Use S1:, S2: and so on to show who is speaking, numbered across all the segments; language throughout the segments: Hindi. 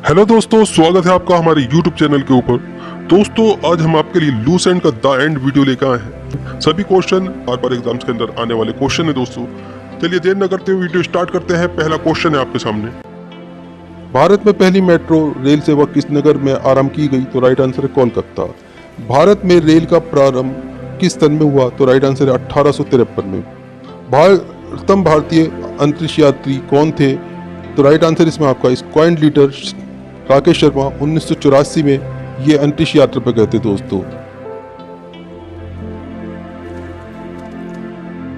S1: हेलो दोस्तों, स्वागत है आपका हमारे YouTube चैनल के ऊपर। दोस्तों, आज हम आपके लिए लूस एंड का द एंड वीडियो लेकर आए हैं। सभी क्वेश्चन बार बार एग्जाम्स के अंदर आने वाले क्वेश्चन है दोस्तों। चलिए देर न करते हुए वीडियो स्टार्ट करते हैं। पहला क्वेश्चन है आपके सामने, भारत में पहली मेट्रो रेल सेवा किस नगर में आरंभ की गई? तो राइट आंसर है कोलकाता। भारत में रेल का प्रारंभ किस सन में हुआ? तो राइट आंसर है 1853 में। प्रथम भारतीय अंतरिक्ष यात्री कौन थे? तो राइट आंसर इसमें आपका स्क्वाड्रन लीडर राकेश शर्मा 1984 में ये अंतरिक्ष यात्रा पर गए थे दोस्तों।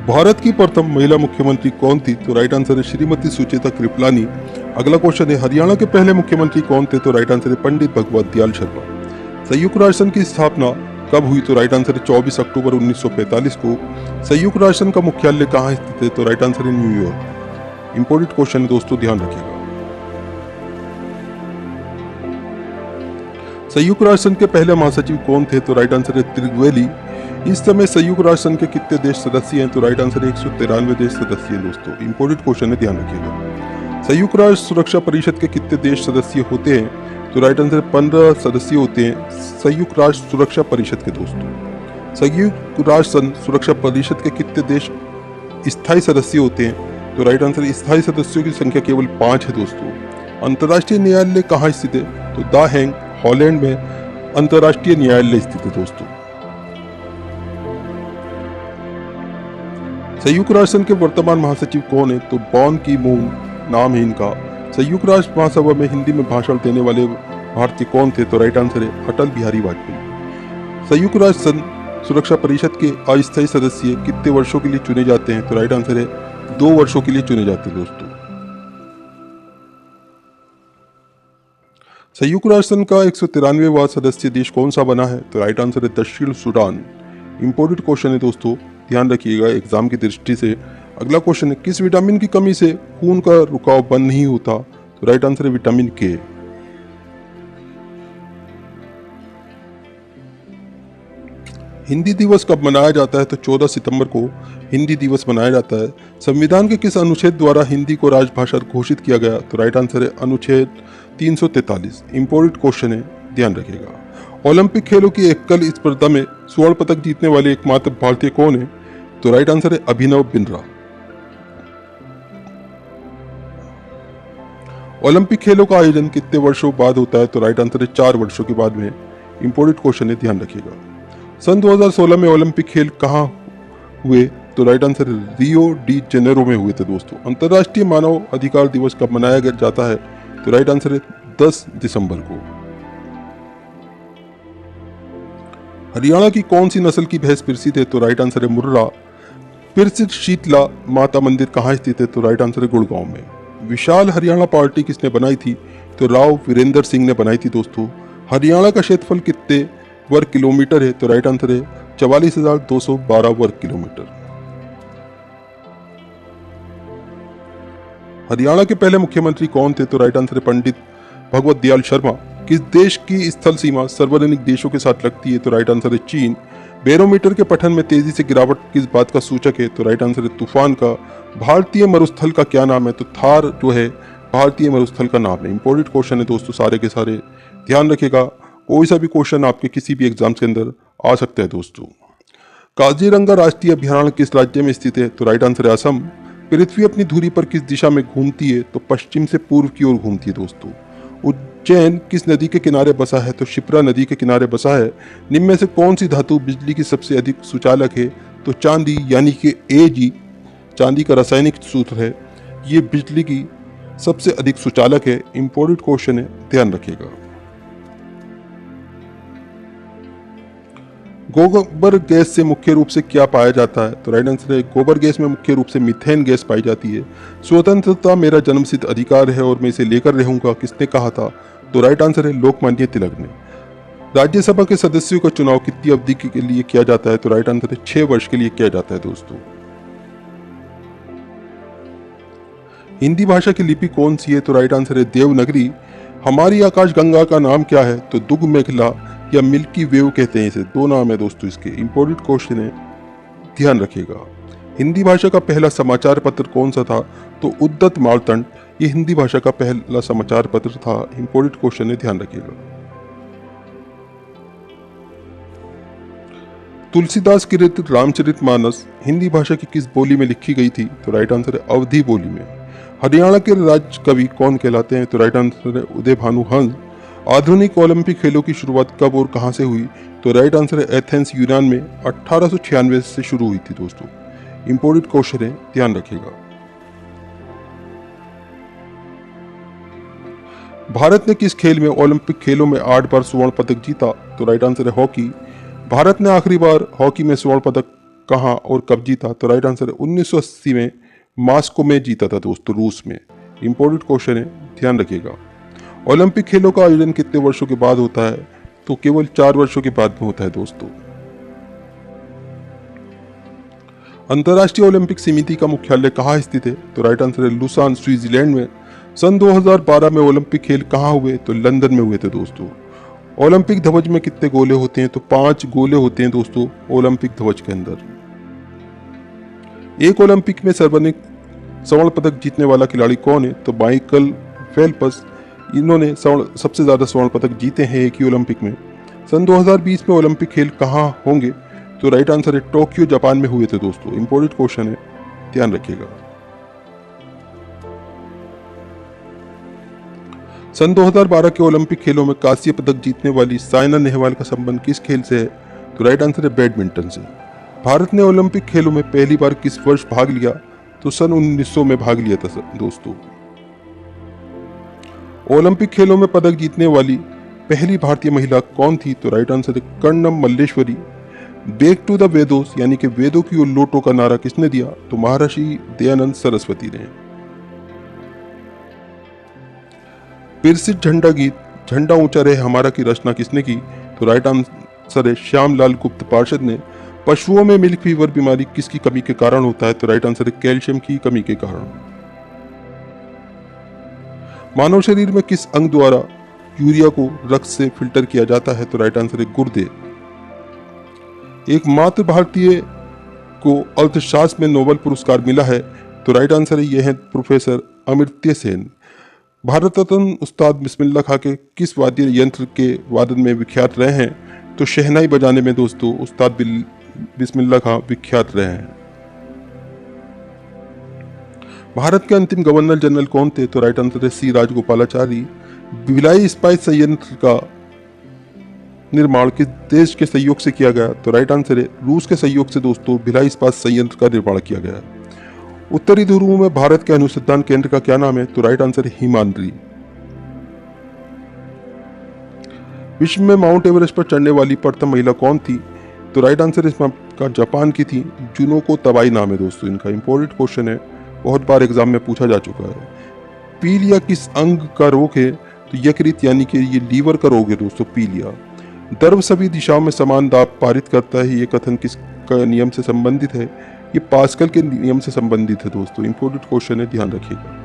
S1: भारत की प्रथम महिला मुख्यमंत्री कौन थी? तो राइट आंसर है श्रीमती सुचेता कृपलानी। अगला क्वेश्चन है, हरियाणा के पहले मुख्यमंत्री कौन थे? तो राइट आंसर है पंडित भगवत दयाल शर्मा। संयुक्त राष्ट्र संघ की स्थापना कब हुई? तो राइट आंसर है 24 अक्टूबर 1945 को। संयुक्त राष्ट्र संघ का मुख्यालय कहाँ स्थित है? तो राइट आंसर है न्यूयॉर्क। इंपोर्टेंट क्वेश्चन है दोस्तों, ध्यान रखिएगा। संयुक्त राष्ट्र संघ के पहले महासचिव कौन थे? तो राइट आंसर है त्रिवेली। इस समय संयुक्त राष्ट्र संघ के कितने देश सदस्य हैं? तो राइट आंसर है 193 देश सदस्य हैं दोस्तों। इंपोर्टेंट क्वेश्चन है, ध्यान रखिएगा। संयुक्त राष्ट्र सुरक्षा परिषद के कितने देश सदस्य होते हैं? तो राइट आंसर 15 सदस्य होते हैं संयुक्त राष्ट्र सुरक्षा परिषद के दोस्तों। संयुक्त राष्ट्र सुरक्षा परिषद के कितने देश स्थायी सदस्य होते हैं? तो राइट आंसर स्थायी सदस्यों की संख्या केवल 5 है दोस्तों। अंतर्राष्ट्रीय न्यायालय कहाँ स्थित है? तो द हेग हॉलैंड में अंतर्राष्ट्रीय न्यायालय स्थित है दोस्तों। संयुक्त राष्ट्र संघ के वर्तमान महासचिव कौन है? तो बॉन की मून नाम है इनका। संयुक्त राष्ट्र महासभा में हिंदी में भाषण देने वाले भारतीय कौन थे? तो राइट आंसर है अटल बिहारी वाजपेयी। संयुक्त राष्ट्र संघ सुरक्षा परिषद के अस्थायी सदस्य कितने वर्षों के लिए चुने जाते हैं? तो राइट आंसर है 2 वर्षों के लिए चुने जाते हैं दोस्तों। संयुक्त राष्ट्र संघ का 193वां सदस्य देश कौन सा बना है? तो राइट आंसर है दक्षिण सूडान। इंपोर्टेंट क्वेश्चन है दोस्तों, ध्यान रखिएगा एग्जाम की दृष्टि से। अगला क्वेश्चन है, किस विटामिन की कमी से खून का रुकाव बंद नहीं होता? तो राइट आंसर है विटामिन के। हिंदी दिवस कब मनाया जाता है? तो 14 सितंबर को हिंदी दिवस मनाया जाता है। संविधान के किस अनुच्छेद द्वारा हिंदी को राजभाषा घोषित किया गया? तो राइट आंसर है अनुच्छेद 343। इंपोर्टेंट क्वेश्चन है, ध्यान रखिएगा। ओलंपिक खेलों की एकल स्पर्धा में स्वर्ण पदक जीतने वाले एकमात्र भारतीय कौन है? तो राइट आंसर है अभिनव बिंद्रा। ओलंपिक खेलों का आयोजन कितने वर्षों बाद होता है? तो राइट आंसर है 4 वर्षों के बाद में। इंपोर्टेंट क्वेश्चन है, ध्यान रखिएगा। सन 2016 में ओलंपिक खेल कहाँ हुए? तो right answer Rio de Janeiro में हुए थे दोस्तों। अंतर्राष्ट्रीय मानव अधिकार दिवस कब मनाया जाता है? तो राइट आंसर है 10 दिसंबर को। हरियाणा की कौन सी नस्ल की भैंस प्रसिद्ध है? तो राइट आंसर है मुर्रा। प्रसिद्ध शीतला माता मंदिर कहाँ स्थित है? तो राइट आंसर है गुड़गांव में। विशाल हरियाणा पार्टी किसने बनाई थी? तो राव वीरेंद्र सिंह ने बनाई थी दोस्तों। हरियाणा का क्षेत्रफल कितने वर्ग किलोमीटर है? तो राइट आंसर है 44,212 वर्ग किलोमीटर। हरियाणा के पहले मुख्यमंत्री कौन थे? तो राइट आंसर है पंडित भगवत दयाल शर्मा। किस देश की स्थल सीमा सार्वजनिक देशों के साथ लगती है? तो राइट आंसर है चीन। बैरोमीटर के पठन में तेजी से गिरावट किस बात का सूचक है? तो राइट आंसर है तूफान का। भारतीय मरुस्थल का क्या नाम है? तो थार जो है भारतीय मरुस्थल का नाम है। इंपोर्टेंट क्वेश्चन है दोस्तों, सारे के सारे ध्यान रखिएगा। कोई सा भी क्वेश्चन आपके किसी भी एग्जाम के अंदर आ सकता है दोस्तों। काजीरंगा राष्ट्रीय अभयारण्य किस राज्य में स्थित है? तो राइट आंसर है असम। पृथ्वी अपनी धुरी पर किस दिशा में घूमती है? तो पश्चिम से पूर्व की ओर घूमती है दोस्तों। उज्जैन किस नदी के किनारे बसा है? तो शिप्रा नदी के किनारे बसा है। निम्न में से कौन सी धातु बिजली की सबसे अधिक सुचालक है? तो चांदी, यानी कि Ag चांदी का रासायनिक सूत्र है, ये बिजली की सबसे अधिक सुचालक है। इंपोर्टेंट क्वेश्चन है, ध्यान रखिएगा। गोबर गैस से मुख्य रूप से क्या पाया जाता है? तो राइट आंसर है गोबर गैस में मुख्य रूप से मीथेन गैस पाई जाती है। स्वतंत्रता मेरा जन्मसिद्ध अधिकार है और मैं इसे लेकर रहूंगा, किसने कहा था? तो राइट आंसर है लोकमान्य तिलक ने। राज्यसभा के सदस्यों का चुनाव कितनी अवधि के लिए किया जाता है? तो राइट आंसर है 6 वर्ष के लिए किया जाता है दोस्तों। हिंदी भाषा की लिपि कौन सी है? तो राइट आंसर है देवनागरी। हमारी आकाश गंगा का नाम क्या है? तो दुग मेखला या मिल्की वेव कहते हैं इसे। 2 नाम है दोस्तों इसके। इंपोर्टेंट क्वेश्चन है, ध्यान रखिएगा। हिंदी भाषा का पहला समाचार पत्र कौन सा था? तो उद्यत मार्तंड। ये हिंदी भाषा का पहला समाचार पत्र था। इंपोर्टेंट क्वेश्चन है, ध्यान रखिएगा। तुलसीदास की रचित रामचरितमानस हिंदी भाषा की किस बोली में लिखी गई थी? तो राइट आंसर है अवधी बोली में। हरियाणा के राज कवि कौन कहलाते हैं? तो राइट आंसर है उदय भानु हंस। आधुनिक ओलंपिक खेलों की शुरुआत कब और कहां से हुई? तो राइट आंसर है एथेंस यूनान में 1896 से शुरू हुई थी दोस्तों। इंपोर्टेंट क्वेश्चन है, ध्यान रखिएगा। भारत ने किस खेल में ओलंपिक खेलों में 8 बार स्वर्ण पदक जीता? तो राइट आंसर है हॉकी। भारत ने आखिरी बार हॉकी में स्वर्ण पदक कहां और कब जीता? तो राइट आंसर है 1980 में मास्को में जीता था दोस्तों, रूस में। इंपोर्टेंट क्वेश्चन है, ध्यान रखिएगा। ओलंपिक खेलों का आयोजन कितने वर्षों के बाद होता है? तो केवल 4 वर्षों के बाद में होता है दोस्तों। अंतर्राष्ट्रीय ओलंपिक समिति का मुख्यालय कहाँ स्थित है? तो राइट आंसर है लुसान, स्विट्जरलैंड में। सन 2012 में ओलंपिक खेल कहाँ हुए? तो लंदन में हुए थे दोस्तों। ओलंपिक ध्वज में कितने गोले होते हैं? तो 5 गोले होते हैं दोस्तों ओलंपिक ध्वज के अंदर। एक ओलंपिक में सर्वाधिक स्वर्ण पदक जीतने वाला खिलाड़ी कौन है? तो माइकल फेल्प्स। इन्होंने सबसे ज्यादा स्वर्ण पदक जीते हैं एक ही ओलंपिक में। सन 2020 में ओलंपिक खेल कहाँ होंगे? तो राइट आंसर है टोक्यो, जापान में हुए थे दोस्तों। इंपोर्टेंट क्वेश्चन है, ध्यान रखिएगा। सन 2012 के ओलंपिक खेलों में कांस्य पदक जीतने वाली साइना नेहवाल का संबंध किस खेल से है? तो राइट आंसर है बैडमिंटन से। भारत ने ओलंपिक खेलों में पहली बार किस वर्ष भाग लिया? तो सन 1900 में भाग लिया था दोस्तों। ओलंपिक खेलों में पदक जीतने वाली पहली भारतीय महिला कौन थी? तो राइट आंसर है Karnam Malleswari. Back to the Vedas यानी कि वेदों की ओर लौटो का नारा किसने दिया? तो महर्षि दयानंद सरस्वती ने। प्रसिद्ध झंडा गीत झंडा ऊंचा रहे हमारा की रचना किसने की? तो राइट आंसर है श्यामलाल गुप्त पार्षद ने। पशुओं में मिल्क फीवर बीमारी किसकी कमी के कारण होता है? तो राइट आंसर है कैल्शियम की कमी के कारण। मानव शरीर में किस अंग द्वारा यूरिया को रक्त से फिल्टर किया जाता है? तो राइट आंसर है गुर्दे। एकमात्र भारतीय को अर्थशास्त्र में नोबेल पुरस्कार मिला है? तो राइट आंसर है यह है प्रोफेसर अमर्त्य सेन। भारत रत्न उस्ताद बिस्मिल्लाह खां के किस वाद्य यंत्र के वादन में विख्यात रहे हैं? तो शहनाई बजाने में दोस्तों उस्ताद बिस्मिल्लाह खां विख्यात रहे हैं। भारत के अंतिम गवर्नर जनरल कौन थे? तो राइट आंसर है सी राजगोपालाचारी। भिलाई इस्पात संयंत्र का निर्माण किस देश के सहयोग से किया गया? तो राइट आंसर है रूस के सहयोग से दोस्तों भिलाई इस्पात संयंत्र का निर्माण किया गया। उत्तरी ध्रुव में भारत के अनुसंधान केंद्र का क्या नाम है? तो राइट आंसर है हिमाद्री। विश्व में माउंट एवरेस्ट पर चढ़ने वाली प्रथम महिला कौन थी? तो राइट आंसर इसमें आपका जापान की थी, जुनोको तबाई नाम है दोस्तों इनका। इंपॉर्टेंट क्वेश्चन है, बहुत बार एग्जाम में पूछा जा चुका है। पीलिया किस अंग का रोग है? तो यकृत यानी कि ये लीवर का रोग है दोस्तों पीलिया। द्रव सभी दिशाओं में समान दाब पारित करता है, ये कथन किस नियम से संबंधित है? ये पास्कल के नियम से संबंधित है दोस्तों। इंपॉर्टेंट क्वेश्चन है, ध्यान रखिएगा।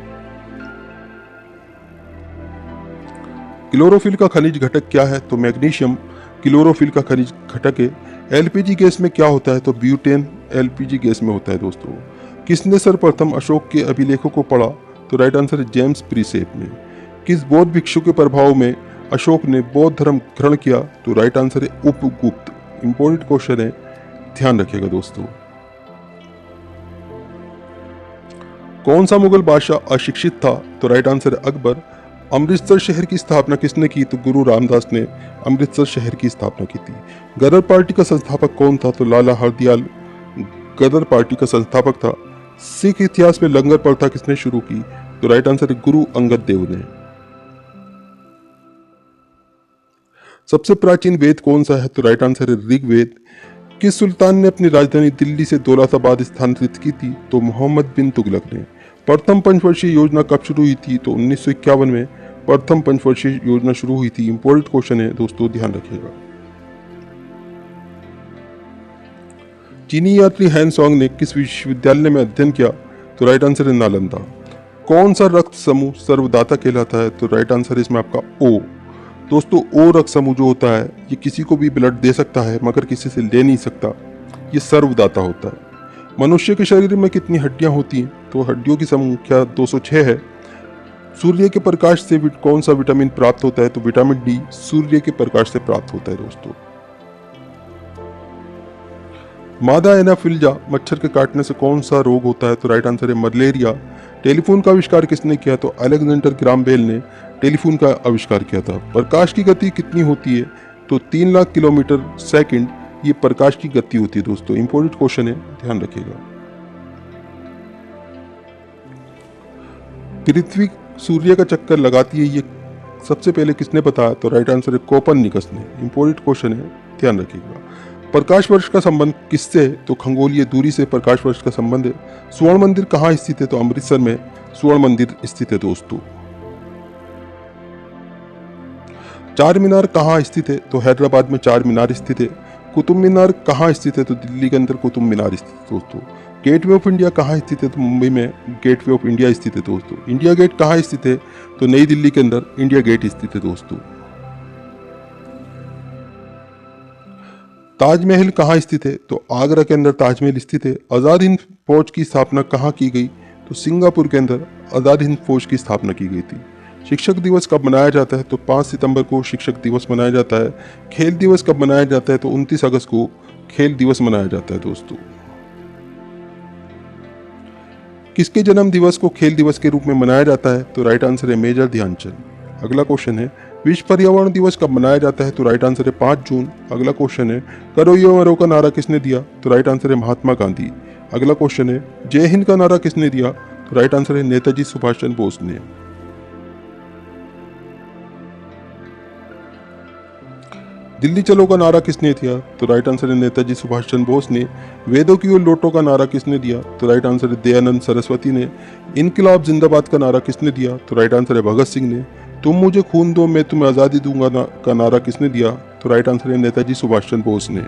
S1: क्लोरोफिल का खनिज घटक क्या है? तो मैग्नीशियम क्लोरोफिल का खनिज घटक है। एलपीजी गैस में क्या होता है? तो ब्यूटेन एलपीजी गैस में होता है दोस्तों। किसने सर्वप्रथम अशोक के अभिलेखों को पढ़ा? तो राइट आंसर है जेम्स प्रीसेप ने। किस बौद्ध भिक्षु के प्रभाव में अशोक ने बौद्ध धर्म ग्रहण किया? तो राइट आंसर है उपगुप्त। इंपॉर्टेंट क्वेश्चन है, ध्यान रखिएगा दोस्तों। कौन सा मुगल बादशाह अशिक्षित था? तो राइट आंसर है अकबर। अमृतसर शहर की स्थापना किसने की? तो गुरु रामदास ने अमृतसर शहर की स्थापना की थी। गदर पार्टी का संस्थापक कौन था? तो लाला हरदयाल गदर पार्टी का संस्थापक था। सिख इतिहास में लंगर प्रथा किसने शुरू की? तो राइट आंसर है गुरु अंगद देव ने। सबसे प्राचीन वेद कौन सा है? तो राइट आंसर है ऋग्वेद। किस सुल्तान ने अपनी राजधानी दिल्ली से दौलताबाद स्थानांतरित की थी? तो मोहम्मद बिन तुगलक ने। प्रथम पंचवर्षीय योजना कब शुरू हुई थी? तो 1951 में प्रथम पंचवर्षीय योजना शुरू हुई थी। इंपॉर्टेंट क्वेश्चन है दोस्तों, ध्यान रखिएगा। चीनी यात्री हैन सॉन्ग ने किस विश्वविद्यालय में अध्ययन किया? तो राइट आंसर है नालंदा। कौन सा रक्त समूह सर्वदाता कहलाता है? तो राइट आंसर है इसमें आपका ओ। दोस्तों ओ रक्त समूह जो होता है ये किसी को भी ब्लड दे सकता है मगर किसी से ले नहीं सकता, ये सर्वदाता होता है। मनुष्य के शरीर में कितनी हड्डियां होती हैं? तो हड्डियों की संख्या 206 है। सूर्य के प्रकाश से कौन सा विटामिन प्राप्त होता है? तो विटामिन डी सूर्य के प्रकाश से प्राप्त होता है दोस्तों। मादा एनाफिल्जा मच्छर के काटने से कौन सा रोग होता है? तो राइट आंसर है मलेरिया। टेलीफोन का आविष्कार किसने किया? तो अलेक्जेंडर ग्राम बेल ने टेलीफोन का आविष्कार किया था। प्रकाश की गति कितनी होती है? तो 3 लाख किलोमीटर सेकंड ये प्रकाश की गति होती है दोस्तों। इंपॉर्टेंट क्वेश्चन है, ध्यान रखिएगा। पृथ्वी सूर्य का चक्कर लगाती है, ये सबसे पहले किसने बताया? तो राइट आंसर है कोपरनिकस ने। इंपॉर्टेंट क्वेश्चन है, ध्यान रखिएगा। प्रकाश वर्ष का संबंध किससे है? तो खगोलीय दूरी से प्रकाश वर्ष का संबंध है। स्वर्ण मंदिर कहाँ स्थित है? तो अमृतसर में स्वर्ण मंदिर स्थित है दोस्तों। चार मीनार कहाँ स्थित है? तो हैदराबाद में चार मीनार स्थित है। कुतुब मीनार कहाँ स्थित है? तो दिल्ली के अंदर कुतुब मीनार स्थित है दोस्तों। गेटवे ऑफ इंडिया कहाँ स्थित है? तो मुंबई में गेटवे ऑफ इंडिया स्थित है दोस्तों। इंडिया गेट कहाँ स्थित है? तो नई दिल्ली के अंदर इंडिया गेट स्थित है दोस्तों। ताजमहल कहाँ स्थित है? तो आगरा के अंदर ताजमहल स्थित है। आजाद हिंद फौज की स्थापना कहाँ की गई? तो सिंगापुर के अंदर आजाद हिंद फौज की स्थापना की गई थी। शिक्षक दिवस कब मनाया जाता है? तो 5 सितंबर को शिक्षक दिवस मनाया जाता है। खेल दिवस कब मनाया जाता है? तो 29 अगस्त को खेल दिवस मनाया जाता है दोस्तों। किसके जन्म दिवस को खेल दिवस के रूप में मनाया जाता है? तो राइट आंसर है मेजर ध्यानचंद। अगला क्वेश्चन है विश्व पर्यावरण दिवस कब मनाया जाता है? तो राइट आंसर है 5 जून। अगला क्वेश्चन है करो यो मरो का नारा किसने दिया? तो राइट आंसर है महात्मा गांधी। अगला क्वेश्चन है जय हिंद का नारा किसने दिया? तो राइट आंसर है नेताजी सुभाष चंद्र बोस ने। दिल्ली चलो का नारा किसने दिया? तो राइट आंसर है नेताजी सुभाष चंद्र बोस ने। वेदों की ओर लौटो का नारा किसने दिया? तो राइट आंसर है दयानंद सरस्वती ने। इनकलाब जिंदाबाद का नारा किसने दिया? तो राइट आंसर है भगत सिंह ने। तुम मुझे खून दो मैं तुम्हें आज़ादी दूंगा का नारा किसने दिया? तो राइट आंसर है नेताजी सुभाष चंद्र बोस ने।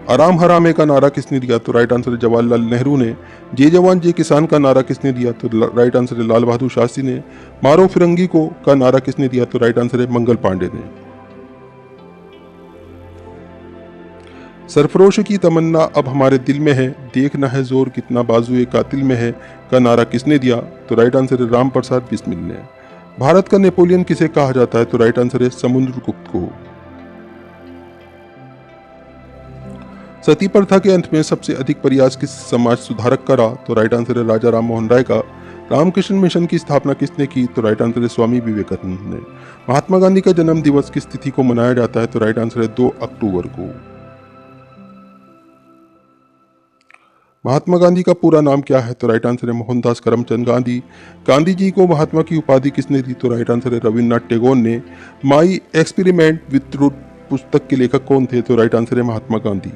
S1: आराम हरामे का नारा किसने दिया? तो राइट आंसर है जवाहरलाल नेहरू ने। जय जवान जय किसान का नारा किसने दिया? तो राइट आंसर है लाल बहादुर शास्त्री ने। मारो फिरंगी को का नारा किसने दिया? तो राइट आंसर है मंगल पांडे ने। सरफरोश की तमन्ना अब हमारे दिल में है, देखना है जोर कितना बाजुए कातिल में है का नारा किसने दिया? तो राइट आंसर है राम प्रसाद बिस्मिल ने। भारत का नेपोलियन किसे कहा जाता है? तो राइट आंसर है समुद्रगुप्त को। सती प्रथा के अंत में सबसे अधिक प्रयास किस समाज सुधारक का रहा? तो राइट आंसर है राजा राम मोहन राय का। रामकृष्ण मिशन की स्थापना किसने की? तो राइट आंसर है स्वामी विवेकानंद ने। महात्मा गांधी का जन्म दिवस किस तिथि को मनाया जाता है? तो राइट आंसर है 2 अक्टूबर को। महात्मा गांधी का पूरा नाम क्या है? तो राइट आंसर है मोहनदास करमचंद गांधी। गांधी जी को महात्मा की उपाधि किसने दी? तो राइट आंसर है रविन्द्रनाथ टैगोर ने। माई एक्सपेरिमेंट विथ ट्रूथ पुस्तक के लेखक कौन थे? तो राइट आंसर है महात्मा गांधी।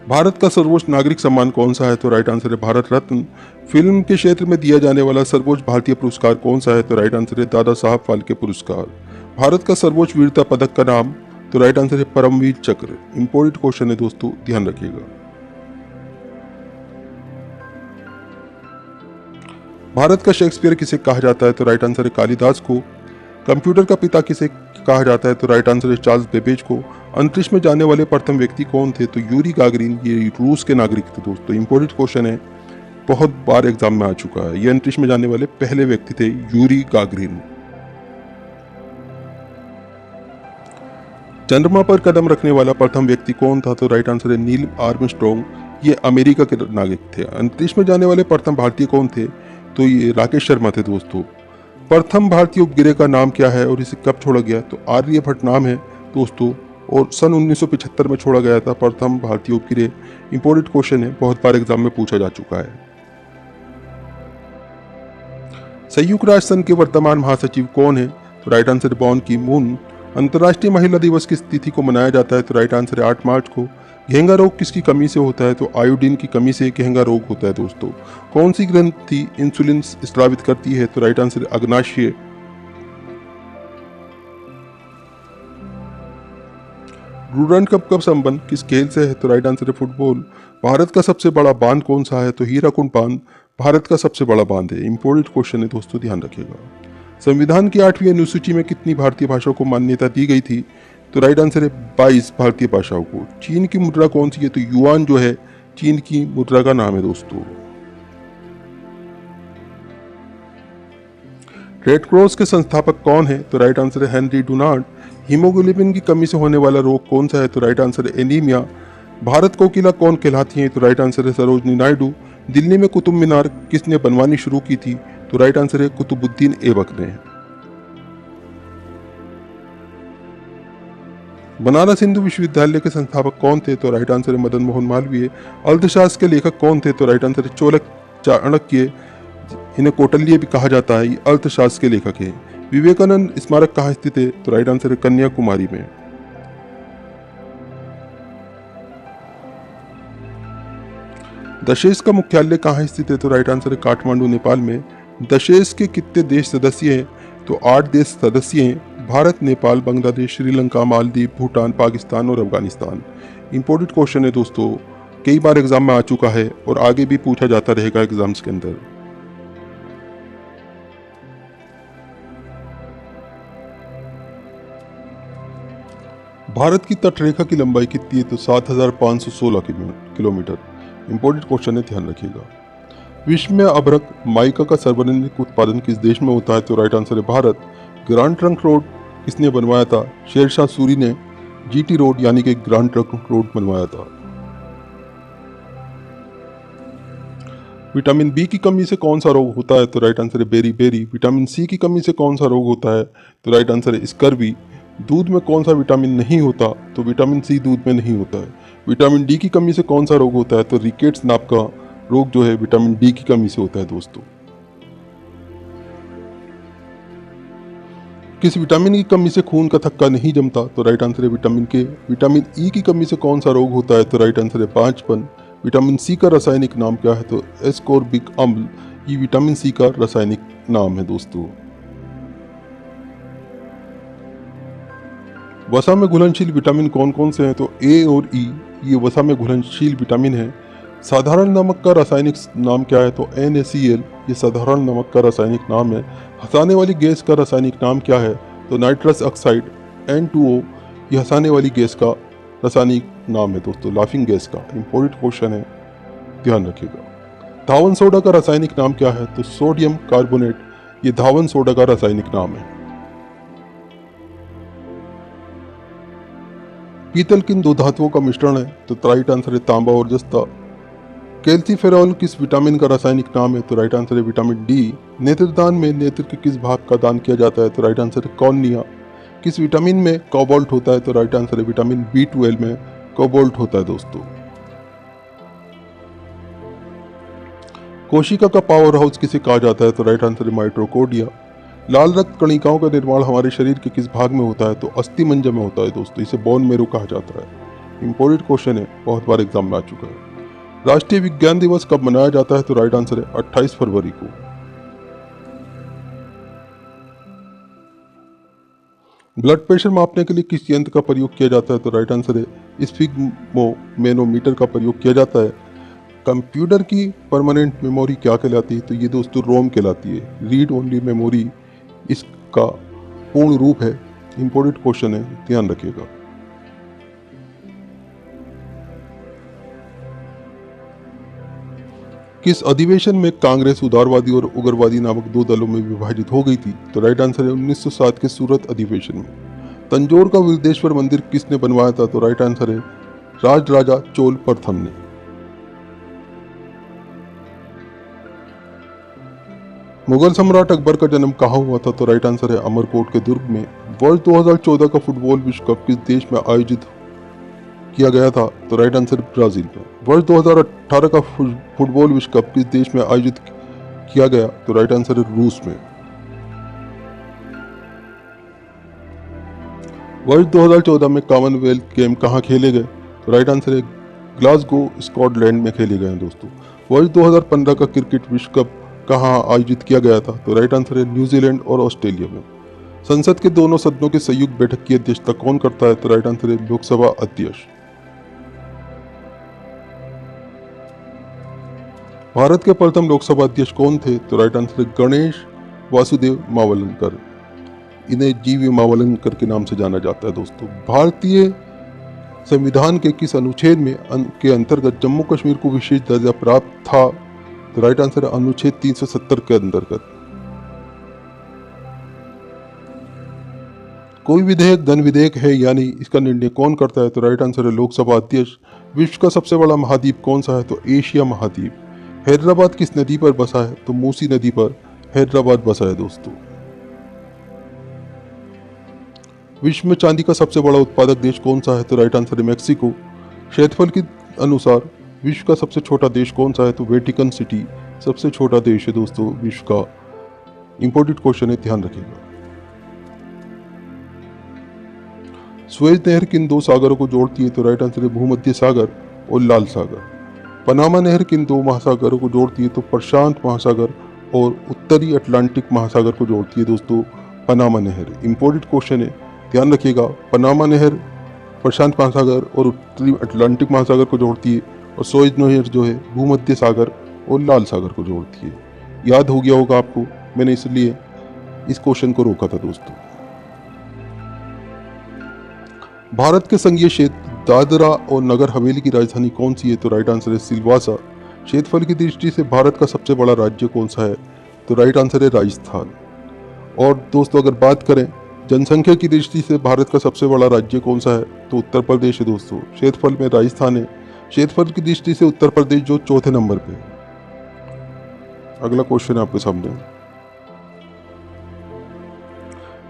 S1: भारत का सर्वोच्च नागरिक सम्मान कौन सा है? तो राइट आंसर है भारत रत्न। फिल्म के क्षेत्र में दिया जाने वाला सर्वोच्च भारतीय पुरस्कार कौन सा है? तो राइट आंसर है दादा साहब फाल्के पुरस्कार। भारत का सर्वोच्च वीरता पदक का नाम? तो राइट आंसर है परमवीर चक्र। इंपॉर्टेंट क्वेश्चन है दोस्तों, ध्यान रखिएगा। भारत का शेक्सपियर किसे कहा जाता है? तो राइट आंसर है कालिदास को। कंप्यूटर का पिता किसे कहा जाता है? तो राइट आंसर है चार्ल्स बेबेज को। अंतरिक्ष में जाने वाले प्रथम व्यक्ति कौन थे? तो यूरी गागरिन, ये रूस के नागरिक थे दोस्तों। इंपॉर्टेंट क्वेश्चन है, बहुत बार एग्जाम में आ चुका है। ये अंतरिक्ष में जाने वाले पहले व्यक्ति थे यूरी गागरिन। चंद्रमा पर कदम रखने वाला प्रथम व्यक्ति कौन था? तो राइट आंसर है नील आर्मस्ट्रॉन्ग, ये अमेरिका के नागरिक थे। अंतरिक्ष में जाने वाले प्रथम भारतीय कौन थे? तो ये राकेश शर्मा थे दोस्तों। प्रथम भारतीय उपग्रह का नाम क्या है और इसे कब छोड़ा गया? तो आर्यभट्ट नाम है दोस्तों, और सन 1975 में छोड़ा गया था प्रथम भारतीय उपग्रह। इंपॉर्टेंट क्वेश्चन है, बहुत बार एग्जाम में पूछा जा चुका है। संयुक्त राष्ट्र संघ के वर्तमान महासचिव कौन है? तो राइट आंसर है बॉन की मून। अंतर्राष्ट्रीय महिला दिवस किस तिथि को मनाया जाता है? तो राइट आंसर है 8 मार्च को। घेंगा रोग किसकी कमी से होता है? तो आयोडीन की कमी से घेंगा रोग होता है दोस्तों। कौन सी ग्रंथि इंसुलिन स्रावित करती है? तो राइट आंसर है अग्नाशय। डूरांड कप का संबंध किस खेल से है? तो राइट आंसर है फुटबॉल। भारत का सबसे बड़ा बांध कौन सा है? तो हीराकुंड बांध भारत का सबसे बड़ा बांध है। इंपॉर्टेंट क्वेश्चन है दोस्तों, ध्यान रखिएगा। संविधान की 8वीं अनुसूची में कितनी भारतीय भाषाओं को मान्यता दी गई थी? तो राइट आंसर है 22 भारतीय भाषाओं को। चीन की मुद्रा कौन सी है? तो युआन जो है चीन की मुद्रा का नाम है दोस्तों। रेड क्रॉस के संस्थापक कौन है? तो राइट आंसर है हेनरी डुनार्ड। हीमोग्लोबिन की कमी से होने वाला रोग कौन सा है? तो राइट आंसर है एनीमिया। भारत कोकिला कौन कहलाती है? तो राइट आंसर है सरोजनी नायडू। दिल्ली में कुतुब मीनार किसने बनवानी शुरू की थी? तो राइट आंसर है कुतुबुद्दीन ऐबक ने। बनारस हिंदू विश्वविद्यालय के संस्थापक कौन थे? तो राइट आंसर है मदन मोहन मालवीय। अर्थशास्त्र के लेखक कौन थे? तो राइट आंसर है चाणक्य। इन्हें कौटिल्य भी कहा जाता है। ये अर्थशास्त्र के लेखक हैं। विवेकानंद स्मारक कहाँ स्थित है? तो राइट आंसर है कन्याकुमारी में। दशेस का मुख्यालय कहाँ स्थित है? तो राइट आंसर है काठमांडू नेपाल में। दशेस के कितने देश सदस्य हैं? तो 8 देश सदस्य हैं। भारत, नेपाल, बांग्लादेश, श्रीलंका, मालदीव, भूटान, पाकिस्तान और अफगानिस्तान। इंपॉर्टेंट क्वेश्चन है दोस्तों, कई बार एग्जाम में आ चुका है और आगे भी पूछा जाता रहेगा एग्जाम्स के अंदर। भारत की तटरेखा की लंबाई कितनी है? तो 7,516 किलोमीटर। इंपॉर्टेंट क्वेश्चन है, ध्यान रखिएगा। विश्व में अभ्रक माइका का सर्वाधिक उत्पादन किस देश में होता है? तो राइट आंसर है भारत। ग्रांड ट्रंक रोड किसने बनवाया था? शेरशाह सूरी ने जीटी रोड यानी कि ग्रांड ट्रंक रोड बनवाया था। विटामिन बी की कमी से कौन सा रोग होता है? तो राइट आंसर है बेरी बेरी। विटामिन सी की कमी से कौन सा रोग होता है? तो राइट आंसर है स्कर्वी। दूध में कौन सा विटामिन नहीं होता? तो विटामिन सी दूध में नहीं होता है। विटामिन डी की कमी से कौन सा रोग होता है? तो रिकेट्स नाम का रोग जो है विटामिन डी की कमी से होता है दोस्तों। किस विटामिन की कमी से खून का थक्का नहीं जमता? तो राइट आंसर है विटामिन के। विटामिन ई की कमी से कौन सा रोग होता है? तो राइट आंसर है पांचपन। विटामिन सी का रासायनिक नाम क्या है? तो एस्कोर्बिक अम्ल। ये विटामिन सी का रासायनिक नाम है दोस्तों। वसा में घुलनशील विटामिन कौन कौन से हैं? तो ए और ई ये वसा में घुलनशील विटामिन है। साधारण नमक का रासायनिक नाम क्या है? तो NaCl ये साधारण नमक का रासायनिक नाम है। हंसाने वाली गैस का रासायनिक नाम क्या है? तो नाइट्रस ऑक्साइड N2O ये हंसाने वाली गैस का रासायनिक नाम है दोस्तों, लाफिंग गैस का। इंपॉर्टेंट क्वेश्चन है, ध्यान रखिएगा। धावन सोडा का रासायनिक नाम क्या है? तो सोडियम कार्बोनेट ये धावन सोडा का रासायनिक नाम है। पीतल किन दो धातुओं का मिश्रण है? तो राइट आंसर है तांबा और जस्ता। कैल्सीफेरॉल किस विटामिन का रासायनिक नाम है? तो राइट आंसर है विटामिन डी। नेत्रदान में नेत्र के किस भाग का दान किया जाता है? तो राइट आंसर है कॉर्निया। किस विटामिन में कोबाल्ट होता है? तो राइट आंसर है विटामिन B12 में कोबाल्ट होता है दोस्तों। कोशिका का पावर हाउस किसे कहा जाता है? तो राइट आंसर है माइटोकॉन्ड्रिया। लाल रक्त कणिकाओं का निर्माण हमारे शरीर के किस भाग में होता है? तो अस्थि मंजन में होता है दोस्तों, इसे बोन मैरो कहा जाता है। इंपॉर्टेंट क्वेश्चन है, बहुत बार एग्जाम में आ चुका है। राष्ट्रीय विज्ञान दिवस कब मनाया जाता है? तो राइट आंसर है 28 फरवरी को। ब्लड प्रेशर मापने के लिए किस यंत्र का प्रयोग किया जाता है? तो राइट आंसर है स्फिग्मोमेनोमीटर का प्रयोग किया जाता है। कंप्यूटर की परमानेंट मेमोरी क्या कहलाती है? तो ये दोस्तों रोम कहलाती है। रीड ओनली मेमोरी इसका पूर्ण रूप है। इंपॉर्टेंट क्वेश्चन है, ध्यान रखिएगा। किस अधिवेशन में कांग्रेस उदारवादी और उग्रवादी नामक दो दलों में विभाजित हो गई थी? तो राइट आंसर है 1907 के सूरत अधिवेशन में। तंजौर का विरुद्धेश्वर मंदिर किसने बनवाया था? तो राइट आंसर है राजा चोल प्रथम ने। मुगल सम्राट अकबर का जन्म कहाँ हुआ था? तो राइट आंसर है अमरकोट के दुर्ग में। वर्ष 2014 का फुटबॉल विश्व कप किस देश में आयोजित किया गया था? तो राइट आंसर ब्राजील में। वर्ष 2018 का फुटबॉल विश्व कप किस देश में आयोजित किया गया? तो राइट आंसर है रूस में। वर्ष 2014 में कॉमनवेल्थ गेम कहाँ खेले गए? तो राइट आंसर है ग्लासगो स्कॉटलैंड में खेले गए हैं दोस्तों। वर्ष 2015 का क्रिकेट विश्व कप कहाँ आयोजित किया गया था? तो राइट आंसर है न्यूजीलैंड और ऑस्ट्रेलिया में। संसद के दोनों सदनों की संयुक्त बैठक की अध्यक्षता कौन करता है? तो राइट आंसर है लोकसभा अध्यक्ष। भारत के प्रथम लोकसभा अध्यक्ष कौन थे? तो राइट आंसर है गणेश वासुदेव मावलंकर। इन्हें जीवी मावलंकर के नाम से जाना जाता है दोस्तों। भारतीय संविधान के किस अनुच्छेद में के अंतर्गत जम्मू कश्मीर को विशेष दर्जा प्राप्त था? तो राइट आंसर है अनुच्छेद 370 के अंतर्गत। कोई विधेयक धन विधेयक है या नहीं, इसका निर्णय कौन करता है? तो राइट आंसर है लोकसभा अध्यक्ष। विश्व का सबसे बड़ा महाद्वीप कौन सा है? तो एशिया महाद्वीप। हैदराबाद किस नदी पर बसा है? तो मूसी नदी पर हैदराबाद बसा है दोस्तों। विश्व में चांदी का सबसे बड़ा उत्पादक देश कौन सा है? तो राइट आंसर है मेक्सिको। क्षेत्रफल के अनुसार विश्व का सबसे छोटा देश कौन सा है? तो वेटिकन सिटी सबसे छोटा देश है दोस्तों विश्व का। इंपॉर्टेंट क्वेश्चन है, ध्यान रखिएगा। सुएज नहर किन दो सागरों को जोड़ती है? तो राइट आंसर है भूमध्य सागर और लाल सागर। पनामा नहर किन दो महासागरों को जोड़ती है? तो प्रशांत महासागर और उत्तरी अटलांटिक महासागर को जोड़ती है दोस्तों पनामा नहर। इंपॉर्टेंट क्वेश्चन है, ध्यान रखिएगा। पनामा नहर प्रशांत महासागर और उत्तरी अटलांटिक महासागर को जोड़ती है और सुएज नहर जो है भूमध्य सागर और लाल सागर को जोड़ती है। याद हो गया होगा आपको, मैंने इसलिए इस क्वेश्चन को रोका था दोस्तों। भारत के संघीय क्षेत्र दादरा और नगर हवेली की राजधानी कौन सी है? तो राइट आंसर है सिलवासा। क्षेत्रफल की दृष्टि से भारत का सबसे बड़ा राज्य कौन सा है? तो राइट आंसर है राजस्थान। और दोस्तों अगर बात करें जनसंख्या की दृष्टि से भारत का सबसे बड़ा राज्य कौन सा है? तो उत्तर प्रदेश है दोस्तों। क्षेत्रफल में राजस्थान है, क्षेत्रफल की दृष्टि से उत्तर प्रदेश जो चौथे नंबर पे। अगला क्वेश्चन है आपके सामने,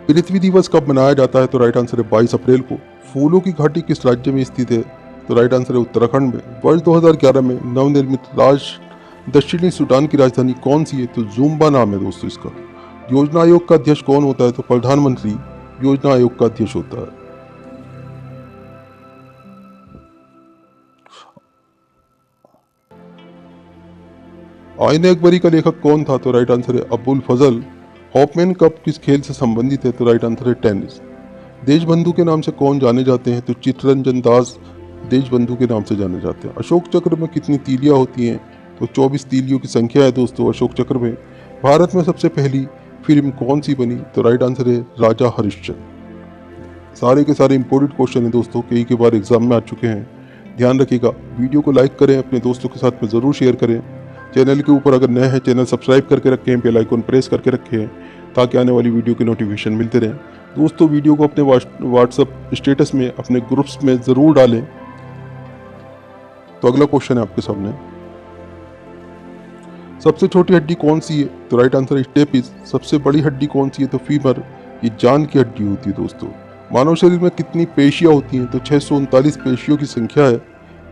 S1: पृथ्वी दिवस कब मनाया जाता है? तो राइट आंसर है 22 अप्रैल को। फूलों की घाटी किस राज्य में स्थित है? तो राइट आंसर है उत्तराखंड में। वर्ष 2011 में नवनिर्मित राष्ट्र दक्षिणी सूडान की राजधानी कौन सी है? तो जुम्बा नाम है दोस्तों इसका। योजना आयोग का अध्यक्ष कौन होता है? तो प्रधानमंत्री योजना आयोग का अध्यक्ष होता है। आईने अकबरी का लेखक कौन था? तो राइट आंसर है अबुल फजल। हॉफमैन कप किस खेल से संबंधित है? तो राइट आंसर है टेनिस। देशबंधु के नाम से कौन जाने जाते हैं? तो चित्तरंजन दास देशबंधु के नाम से जाने जाते हैं। अशोक चक्र में कितनी तीलियां होती हैं? तो 24 तीलियों की संख्या है दोस्तों अशोक चक्र में। भारत में सबसे पहली फिल्म कौन सी बनी? तो राइट आंसर है राजा हरिश्चंद्र। सारे के सारे इंपॉर्टेंट क्वेश्चन है दोस्तों, कई के बार एग्जाम में आ चुके हैं। ध्यान रखिएगा, वीडियो को लाइक करें, अपने दोस्तों के साथ में ज़रूर शेयर करें। चैनल के ऊपर अगर नए हैं चैनल सब्सक्राइब करके रखें, बेल आइकन प्रेस करके रखें ताकि आने वाली वीडियो के नोटिफिकेशन मिलते रहें। दोस्तों वीडियो को अपने व्हाट्सएप स्टेटस में, अपने ग्रुप्स में ज़रूर डालें। तो अगला क्वेश्चन है आपके सामने, सबसे छोटी हड्डी कौन सी है? तो राइट आंसर है स्टेपिस। सबसे बड़ी हड्डी कौन सी है? तो फीमर, ये जान की हड्डी होती है दोस्तों। मानव शरीर में कितनी पेशियां होती हैं? तो 639 पेशियों की संख्या है।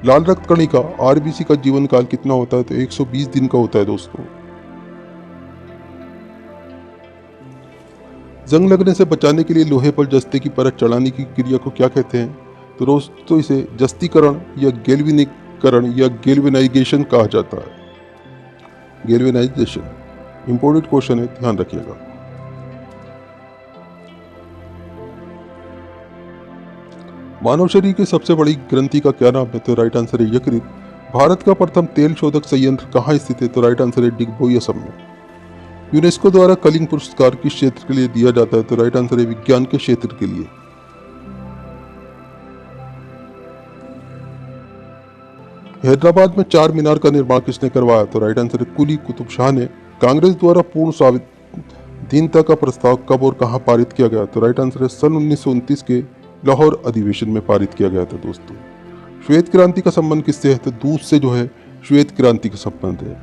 S1: लाल रक्त कणिका आरबीसी का जीवन काल कितना होता है? तो 120 दिन का होता है दोस्तों। जंग लगने से बचाने के लिए लोहे पर जस्ते की परत चढ़ाने की क्रिया को क्या कहते हैं? तो दोस्तों इसे जस्तीकरण या गैल्वेनिकरण या गैल्वेनाइजेशन कहा जाता है। गैल्वेनाइजेशन इंपॉर्टेंट क्वेश्चन है, ध्यान रखिएगा। मानव शरीर की सबसे बड़ी ग्रंथि का क्या नाम है? तो राइट आंसर है यकृत। भारत का प्रथम तेल शोधक संयंत्र कहाँ स्थित है? तो राइट आंसर है डिगबोई असम में। यूनेस्को द्वारा कलिंग पुरस्कार किस क्षेत्र के लिए दिया जाता है? तो राइट आंसर है विज्ञान के क्षेत्र के लिए। हैदराबाद में चार मीनार का निर्माण किसने करवाया? तो राइट आंसर है कुली कुतुब शाह ने। कांग्रेस द्वारा पूर्ण स्वाधीनता का प्रस्ताव कब और कहां पारित किया गया? तो राइट आंसर है सन 1929 के लाहौर अधिवेशन में पारित किया गया था दोस्तों। श्वेत क्रांति का संबंध किससे है? तो दूध से जो है श्वेत क्रांति का संबंध है।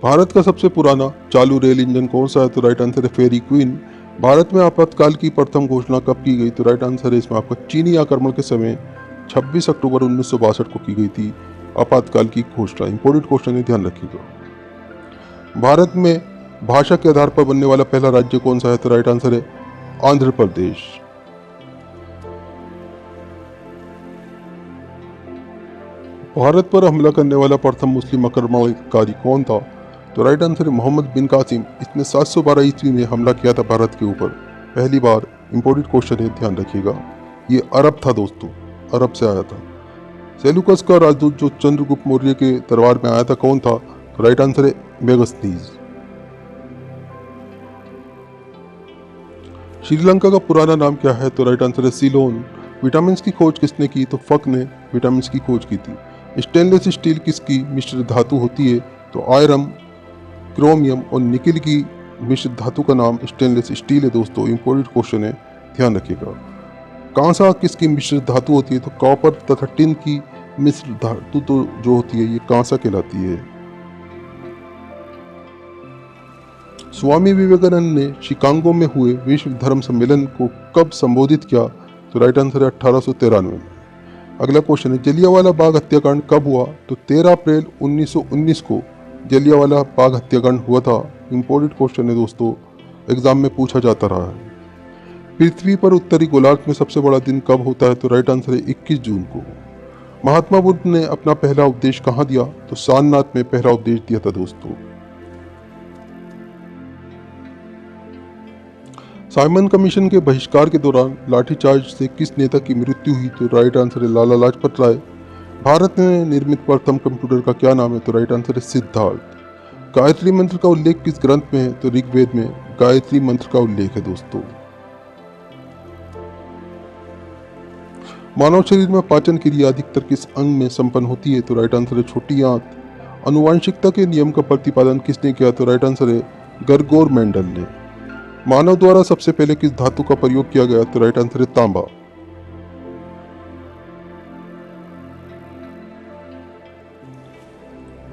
S1: भारत का सबसे पुराना चालू रेल इंजन कौन सा है? तो राइट आंसर है फेरी क्वीन। भारत में आपातकाल की प्रथम घोषणा कब की गई? तो राइट आंसर है इसमें आपका चीनी आक्रमण के समय 26 अक्टूबर 1962 को की गई थी आपातकाल की घोषणा। इंपॉर्टेंट क्वेश्चन है, ध्यान रखिएगा। भारत में भाषा के आधार पर बनने वाला पहला राज्य कौन सा है? तो राइट आंसर है आंध्र प्रदेश। भारत पर हमला करने वाला प्रथम मुस्लिम आक्रमणकारी कौन था? तो राइट आंसर है मोहम्मद बिन कासिम। इसने 712 ईस्वी में हमला किया था भारत के ऊपर पहली बार। इंपॉर्टेंट क्वेश्चन है, ध्यान रखिएगा। ये अरब था दोस्तों, अरब से आया था। सेलुकस का राजदूत जो चंद्रगुप्त मौर्य के दरबार में आया था कौन था? तो राइट आंसर है मेगस्थनीज। श्रीलंका का पुराना नाम क्या है? तो राइट आंसर है सीलोन। विटामिन की खोज किसने की? तो फक ने विटामिन की खोज की थी। स्टेनलेस स्टील किसकी मिश्र धातु होती है? तो आयरन, क्रोमियम और निकिल की मिश्र धातु का नाम स्टेनलेस स्टील है दोस्तों। इंपॉर्टेंट क्वेश्चन है, ध्यान रखिएगा। कांसा किसकी मिश्र धातु होती है? तो कॉपर तथा टिन की मिश्र धातु तो जो होती है ये कांसा कहलाती है। स्वामी विवेकानंद ने शिकागो में हुए विश्व धर्म सम्मेलन को कब संबोधित किया? तो राइट आंसर है 1893 में। अगला क्वेश्चन है, जलियांवाला बाग हत्याकांड कब हुआ? तो 13 अप्रैल 1919 को जलियांवाला बाग हत्याकांड हुआ था। इंपॉर्टेंट क्वेश्चन है दोस्तों, एग्जाम में पूछा जाता रहा है। पृथ्वी पर उत्तरी गोलार्ध में सबसे बड़ा दिन कब होता है? तो राइट आंसर है 21 जून को। महात्मा बुद्ध ने अपना पहला उपदेश कहाँ दिया? तो सारनाथ में पहला उपदेश दिया था दोस्तों। साइमन कमीशन के बहिष्कार के दौरान लाठीचार्ज से किस नेता की मृत्यु हुई? तो राइट आंसर है लाला लाजपत राय। भारत में निर्मित प्रथम कंप्यूटर का क्या नाम है? तो राइट आंसर है सिद्धार्थ। गायत्री मंत्र का उल्लेख किस ग्रंथ में है? तो ऋग्वेद में गायत्री मंत्र का उल्लेख है दोस्तों। मानव शरीर में पाचन क्रिया अधिकतर किस अंग में संपन्न होती है? तो राइट आंसर है छोटी आंत। अनुवांशिकता के नियम का प्रतिपादन किसने किया? तो राइट आंसर है गर्गोर मेंडल ने। मानव द्वारा सबसे पहले किस धातु का प्रयोग किया गया? तो राइट आंसर है तांबा।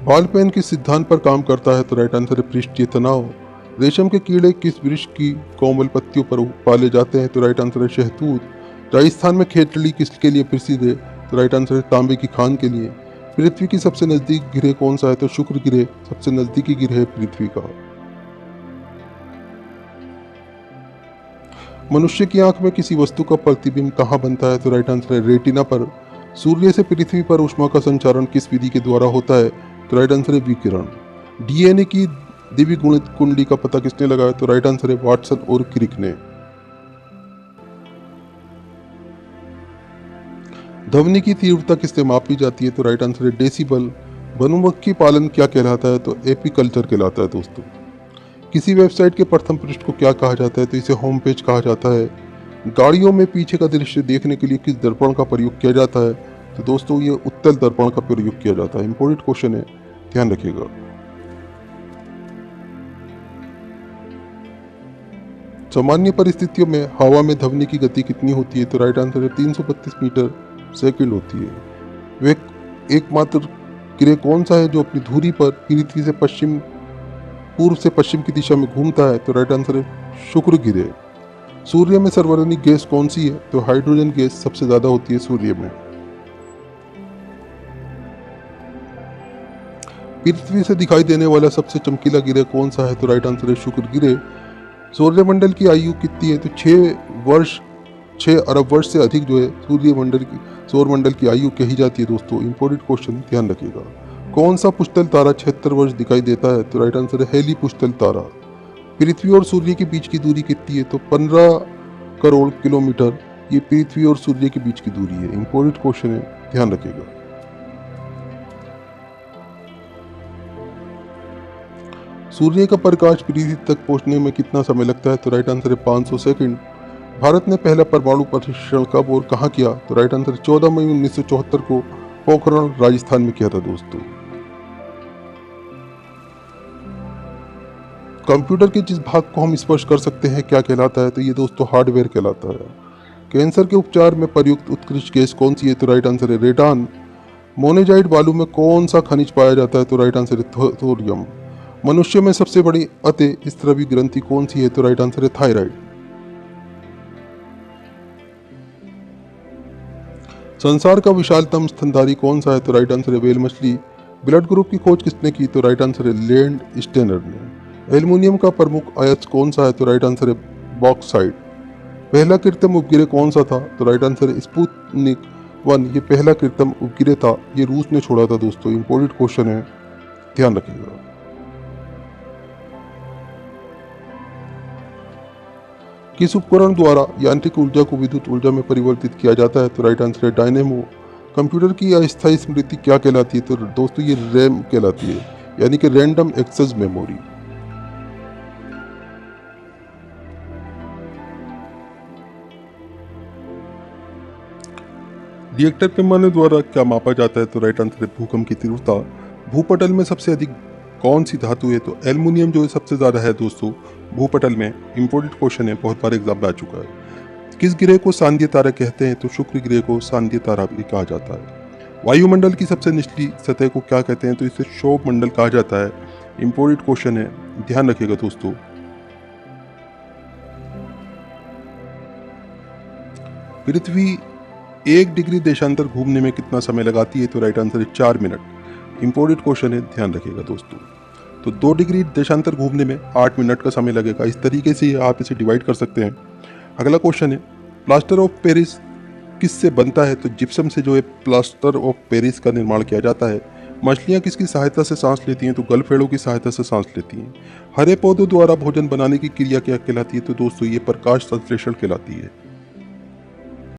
S1: बॉल पेन किस सिद्धांत पर काम करता है? तो राइट आंसर है पृष्ठीय तनाव। रेशम के कीड़े किस वृक्ष की कोमल पत्तियों पर पाले जाते हैं? तो राइट आंसर है शहतूत। राजस्थान में खेतड़ी किसके लिए प्रसिद्ध है? तो राइट आंसर है तांबे की खान के लिए। पृथ्वी की सबसे नजदीक ग्रह कौन सा है? तो शुक्र ग्रह सबसे नजदीकी ग्रह है पृथ्वी का। मनुष्य की आंख में किसी वस्तु का प्रतिबिंब कहाँ बनता है? तो राइट आंसर है रेटिना पर। सूर्य से पृथ्वी पर ऊष्मा का संचारण किस विधि के द्वारा होता है? तो राइट आंसर है विकिरण। डीएनए की द्विगुणित कुंडली का पता किसने लगाया? तो राइट आंसर है वाटसन और क्रिक ने। ध्वनि की तीव्रता किससे मापी जाती है? तो राइट आंसर है डेसिबल। मधुमक्खी पालन क्या कहलाता है? तो एपीकल्चर कहलाता है दोस्तों। किसी वेबसाइट के प्रथम पृष्ठ को क्या कहा जाता है? तो इसे होम पेज कहा जाता है। गाड़ियों में पीछे का दृश्य देखने के लिए किस दर्पण का प्रयोग किया जाता है? तो दोस्तों ये उत्तल दर्पण का प्रयोग किया जाता है। इंपॉर्टेंट क्वेश्चन है, ध्यान रखिएगा। सामान्य परिस्थितियों में हवा में ध्वनि की गति कितनी होती है? तो राइट आंसर है 332 मीटर सेकंड होती है। वे एकमात्र ग्रह कौन सा है जो अपनी धुरी पर पृथ्वी से पूर्व से पश्चिम की दिशा में घूमता है? तो राइट आंसर है शुक्र ग्रह। सूर्य में सर्वाधिक गैस कौन सी है? तो हाइड्रोजन गैस सबसे ज्यादा होती है सूर्य में। पृथ्वी से दिखाई देने वाला सबसे चमकीला ग्रह कौन सा है? तो राइट आंसर है शुक्र ग्रह। सूर्यमंडल की आयु कितनी है? तो 6 अरब वर्ष से अधिक जो है सौरमंडल की आयु कही जाती है दोस्तों। इंपॉर्टेंट क्वेश्चन, ध्यान रखिएगा। कौन सा पुष्टल तारा 76 वर्ष दिखाई देता है? तो राइट आंसर है हेली पुष्टल तारा। पृथ्वी और सूर्य के बीच की दूरी कितनी है? तो 15 करोड़ किलोमीटर ये पृथ्वी और सूर्य के बीच की दूरी है। इंपॉर्टेंट क्वेश्चन है, ध्यान रखिएगा। सूर्य का प्रकाश पृथ्वी तक पहुंचने में कितना समय लगता है? तो राइट आंसर है 500 सेकंड। भारत ने पहला परमाणु परीक्षण कब और कहां किया? तो राइट आंसर 14 मई 1974 को पोखरण राजस्थान में किया था दोस्तों। कंप्यूटर के जिस भाग को हम स्पर्श कर सकते हैं क्या कहलाता है? तो ये दोस्तों हार्डवेयर कहलाता है। कैंसर के उपचार में प्रयुक्त उत्कृष्ट गैस कौन सी है? तो राइट आंसर है रेडान। मोनेजाइट बालू में कौन सा खनिज पाया जाता है? तो राइट आंसर है थोरियम। मनुष्य में सबसे बड़ी अति स्रावी ग्रंथि कौन सी है? तो राइट आंसर है थायराइड। संसार का विशालतम स्तनधारी कौन सा है? तो राइट आंसर है व्हेल मछली। ब्लड ग्रुप की खोज किसने की? तो राइट आंसर है लैंड स्टेनर ने। एल्युमिनियम का प्रमुख अयस्क कौन सा है? तो राइट आंसर है बॉक्साइट। पहला कृत्रिम उपग्रह कौन सा था? तो राइट आंसर है स्पुतनिक 1। ये पहला कृत्रिम उपग्रह था, ये रूस ने छोड़ा था दोस्तों। इंपॉर्टेंट क्वेश्चन है, ध्यान रखिएगा। किस उपकरण द्वारा यांत्रिक ऊर्जा को विद्युत ऊर्जा में परिवर्तित किया जाता है? तो राइट आंसर है डायनेमो। कंप्यूटर की अस्थायी स्मृति क्या कहलाती है? तो दोस्तों ये रैम कहलाती है, यानी कि रैंडम एक्सेस मेमोरी। रिएक्टर पैमाने द्वारा क्या मापा जाता है? तो राइट आंसर है भूकंप की तीव्रता। भूपटल में सबसे अधिक कौन सी धातु है? तो एल्युमिनियम जो है सबसे ज़्यादा है दोस्तों भूपटल में। इंपॉर्टेंट क्वेश्चन है, बहुत बार एग्जाम में आ चुका है। किस ग्रह को सांध्य तारा कहते हैं? तो शुक्र ग्रह को सांध्य तारा भी कहा जाता है। वायुमंडल की सबसे निचली सतह को क्या कहते हैं? तो इसे क्षोभ मंडल कहा जाता है। इंपॉर्टेंट क्वेश्चन है, ध्यान रखिएगा दोस्तों। पृथ्वी 1 डिग्री देशांतर घूमने में कितना समय लगाती है? तो राइट आंसर है 4 मिनट। इंपॉर्टेंट क्वेश्चन है, ध्यान रखिएगा दोस्तों। तो 2 डिग्री देशांतर घूमने में 8 मिनट का समय लगेगा। इस तरीके से आप इसे डिवाइड कर सकते हैं। अगला क्वेश्चन है, प्लास्टर ऑफ पेरिस किससे बनता है? तो जिप्सम से जो है प्लास्टर ऑफ पेरिस का निर्माण किया जाता है। मछलियाँ किसकी सहायता से सांस लेती हैं? तो गलफेड़ों की सहायता से सांस लेती हैं। हरे पौधों द्वारा भोजन बनाने की क्रिया क्या कहलाती है? तो दोस्तों ये प्रकाश संश्लेषण कहलाती है।